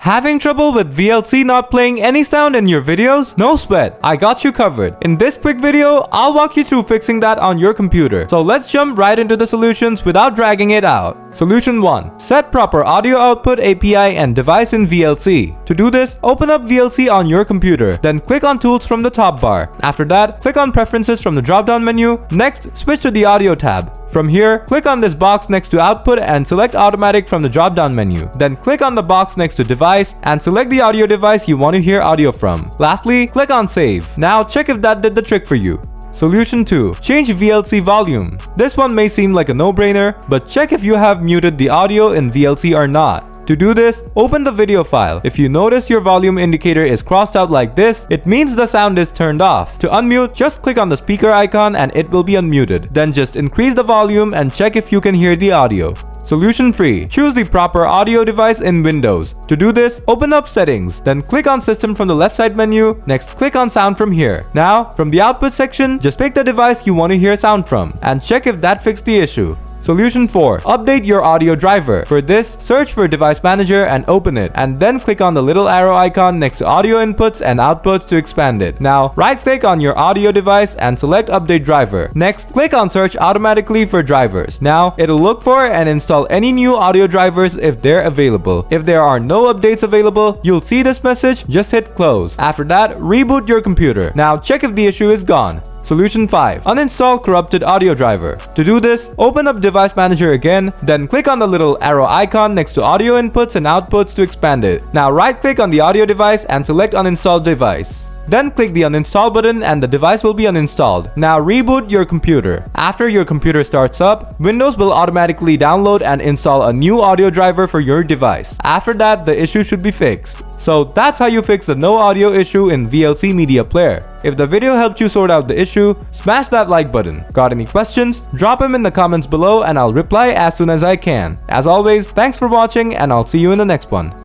Having trouble with VLC not playing any sound in your videos? No sweat, I got you covered. In this quick video, I'll walk you through fixing that on your computer. So let's jump right into the solutions without dragging it out. Solution 1. Set proper audio output API and device in VLC. To do this, open up VLC on your computer, then click on Tools from the top bar. After that, click on Preferences from the drop-down menu. Next, switch to the Audio tab. From here, click on this box next to Output and select Automatic from the drop-down menu. Then click on the box next to Device and select the audio device you want to hear audio from. Lastly, click on Save. Now check if that did the trick for you. Solution 2. Change VLC volume. This one may seem like a no-brainer, but check if you have muted the audio in VLC or not. To do this, open the video file. If you notice your volume indicator is crossed out like this, it means the sound is turned off. To unmute, just click on the speaker icon and it will be unmuted. Then just increase the volume and check if you can hear the audio. Solution 3. Choose the proper audio device in Windows. To do this, open up Settings, then click on System from the left side menu. Next, click on Sound from here. Now, from the Output section, just pick the device you want to hear sound from and check if that fixed the issue. Solution 4. Update your audio driver. For this, search for Device Manager and open it, and then click on the little arrow icon next to Audio Inputs and Outputs to expand it. Now, right-click on your audio device and select Update Driver. Next, click on Search Automatically for drivers. Now, it'll look for and install any new audio drivers if they're available. If there are no updates available, you'll see this message, just hit Close. After that, reboot your computer. Now, check if the issue is gone. Solution 5. Uninstall corrupted audio driver. To do this, open up Device Manager again, then click on the little arrow icon next to Audio Inputs and Outputs to expand it. Now right-click on the audio device and select Uninstall Device. Then click the Uninstall button and the device will be uninstalled. Now reboot your computer. After your computer starts up, Windows will automatically download and install a new audio driver for your device. After that, the issue should be fixed. So that's how you fix the no audio issue in VLC Media Player. If the video helped you sort out the issue, smash that like button. Got any questions? Drop them in the comments below and I'll reply as soon as I can. As always, thanks for watching and I'll see you in the next one.